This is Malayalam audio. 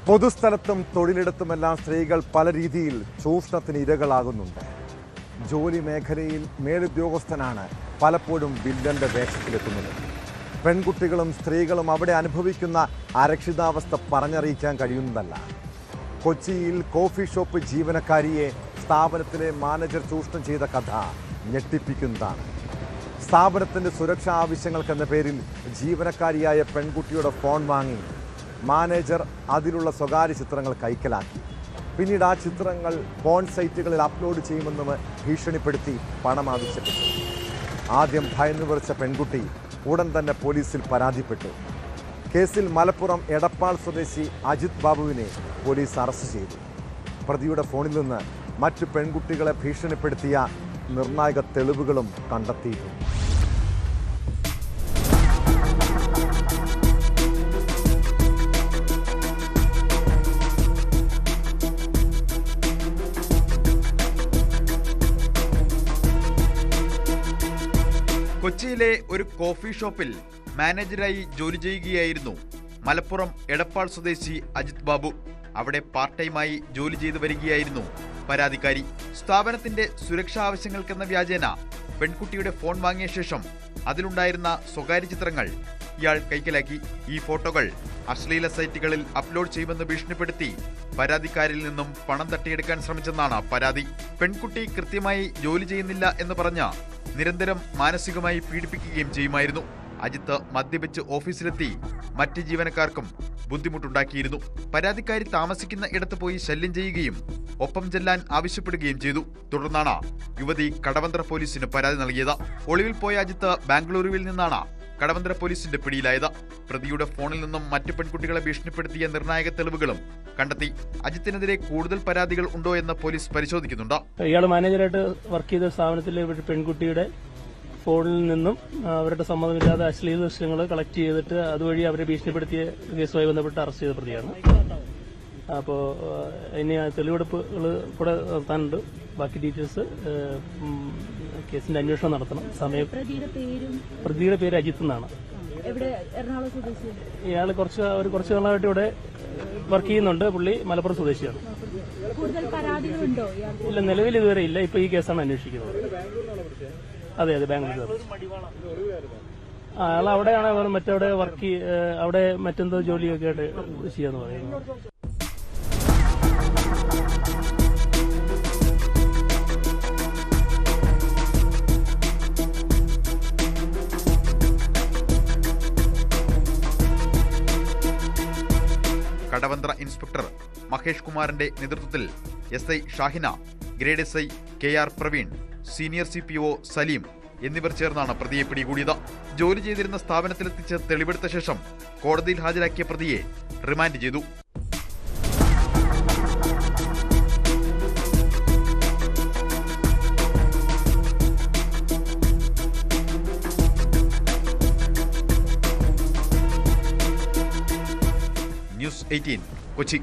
പൊതുസ്ഥലത്തും തൊഴിലിടത്തുമെല്ലാം സ്ത്രീകൾ പല രീതിയിൽ ചൂഷണത്തിന് ഇരകളാകുന്നുണ്ട്. ജോലി മേഖലയിൽ മേലുദ്യോഗസ്ഥനാണ് പലപ്പോഴും വില്ലന്റെ വേഷത്തിലെത്തുന്നത്. പെൺകുട്ടികളും സ്ത്രീകളും അവിടെ അനുഭവിക്കുന്ന അരക്ഷിതാവസ്ഥ പറഞ്ഞറിയിക്കാൻ കഴിയുന്നതല്ല. കൊച്ചിയിൽ കോഫി ഷോപ്പ് ജീവനക്കാരിയെ സ്ഥാപനത്തിലെ മാനേജർ ചൂഷണം ചെയ്ത കഥ ഞെട്ടിപ്പിക്കുന്നതാണ്. സ്ഥാപനത്തിൻ്റെ സുരക്ഷാ ആവശ്യങ്ങൾക്കെന്ന പേരിൽ ജീവനക്കാരിയായ പെൺകുട്ടിയുടെ ഫോൺ വാങ്ങി മാനേജർ അതിലുള്ള സ്വകാര്യ ചിത്രങ്ങൾ കൈക്കലാക്കി. പിന്നീട് ആ ചിത്രങ്ങൾ പോൺ സൈറ്റുകളിൽ അപ്ലോഡ് ചെയ്യുമെന്ന് ഭീഷണിപ്പെടുത്തി പണം ആവശ്യപ്പെട്ടു. ആദ്യം ഭയന്നുപറിച്ച പെൺകുട്ടി ഉടൻ തന്നെ പോലീസിൽ പരാതിപ്പെട്ടു. കേസിൽ മലപ്പുറം എടപ്പാൾ സ്വദേശി അജിത് ബാബുവിനെ പോലീസ് അറസ്റ്റ് ചെയ്തു. പ്രതിയുടെ ഫോണിൽ നിന്ന് മറ്റു പെൺകുട്ടികളെ ഭീഷണിപ്പെടുത്തിയ നിർണായക തെളിവുകളും കണ്ടെത്തിയിട്ടുണ്ട്. കൊച്ചിയിലെ ഒരു കോഫി ഷോപ്പിൽ മാനേജരായി ജോലി ചെയ്യുകയായിരുന്നു മലപ്പുറം എടപ്പാൾ സ്വദേശി അജിത് ബാബു. അവിടെ പാർട്ട് ടൈമായി ജോലി ചെയ്തു വരികയായിരുന്നു പരാതിക്കാരി. സ്ഥാപനത്തിന്റെ സുരക്ഷാ ആവശ്യങ്ങൾക്കെന്ന വ്യാജേന പെൺകുട്ടിയുടെ ഫോൺ വാങ്ങിയ ശേഷം അതിലുണ്ടായിരുന്ന സ്വകാര്യ ചിത്രങ്ങൾ ഇയാൾ കൈക്കലാക്കി. ഈ ഫോട്ടോകൾ അശ്ലീല സൈറ്റുകളിൽ അപ്ലോഡ് ചെയ്യുമെന്ന് ഭീഷണിപ്പെടുത്തി പരാതിക്കാരിൽ നിന്നും പണം തട്ടിയെടുക്കാൻ ശ്രമിച്ചെന്നാണ് പരാതി. പെൺകുട്ടി കൃത്യമായി ജോലി ചെയ്യുന്നില്ല എന്ന് പറഞ്ഞ നിരന്തരം മാനസികമായി പീഡിപ്പിക്കുകയും ചെയ്യുമായിരുന്നു. അജിത്ത് മദ്യപിച്ച് ഓഫീസിലെത്തി മറ്റ് ജീവനക്കാർക്കും ബുദ്ധിമുട്ടുണ്ടാക്കിയിരുന്നു. പരാതിക്കാരി താമസിക്കുന്ന ഇടത്ത് പോയി ശല്യം ചെയ്യുകയും ഒപ്പം ചെല്ലാൻ ആവശ്യപ്പെടുകയും ചെയ്തു. തുടർന്നാണ് യുവതി കടവന്ത്ര പോലീസിന് പരാതി നൽകിയത്. ഒളിവിൽ പോയ അജിത്ത് ബാംഗ്ലൂരുവിൽ നിന്നാണ് കടവന്ത്ര പോലീസിന്റെ പിടിയിലായത്. പ്രതിയുടെ ഫോണിൽ നിന്നും മറ്റ് പെൺകുട്ടികളെ ഭീഷണിപ്പെടുത്തിയ നിർണായക തെളിവുകളും കണ്ടെത്തി. അജിത്തിനെതിരെ കൂടുതൽ പരാതികൾ ഉണ്ടോ എന്ന് പോലീസ് പരിശോധിക്കുന്നുണ്ട്. ഇയാൾ മാനേജറായിട്ട് വർക്ക് ചെയ്ത സ്ഥാപനത്തിലെ പെൺകുട്ടിയുടെ ഫോണിൽ നിന്നും അവരുടെ സമ്മതമില്ലാതെ അശ്ലീല ദൃശ്യങ്ങൾ കളക്ട് ചെയ്തിട്ട് അതുവഴി അവരെ ഭീഷണിപ്പെടുത്തിയ കേസുമായി ബന്ധപ്പെട്ട് അറസ്റ്റ് ചെയ്ത പ്രതിയാണ്. അപ്പോൾ ഇനി തെളിവെടുപ്പുകൾ കൂടെ നടത്താനുണ്ട്. ബാക്കി ഡീറ്റെയിൽസ് കേസിന്റെ അന്വേഷണം നടത്തണം. സമയം പ്രതിയുടെ പേര് അജിത്ത് എന്നാണ്. ഇയാൾ കുറച്ച് നാളായിട്ട് ഇവിടെ വർക്ക് ചെയ്യുന്നുണ്ട്. പുള്ളി മലപ്പുറം സ്വദേശിയാണ്. ഇല്ല, നിലവിൽ ഇതുവരെ ഇല്ല. ഇപ്പൊ ഈ കേസാണ് അന്വേഷിക്കുന്നത്. അതെ, ബാംഗ്ലൂർ. അയാൾ അവിടെയാണ് മറ്റവിടെ വർക്ക് അവിടെ മറ്റെന്തോ ജോലിയൊക്കെ ആയിട്ട് ചെയ്യാന്ന് പറയുന്നത്. കടവന്ത്ര ഇൻസ്പെക്ടർ മഹേഷ് കുമാറിന്റെ നേതൃത്വത്തിൽ SI Shahina, grade SI KR Praveen, senior CPO Saleem എന്നിവർ ചേർന്നാണ് പ്രതിയെ പിടികൂടിയത്. ജോലി ചെയ്തിരുന്ന സ്ഥാപനത്തിലെത്തിച്ച് തെളിവെടുത്ത ശേഷം കോടതിയിൽ ഹാജരാക്കിയ പ്രതിയെ റിമാൻഡ് ചെയ്തു. ന്യൂസ് 18 കൊച്ചി.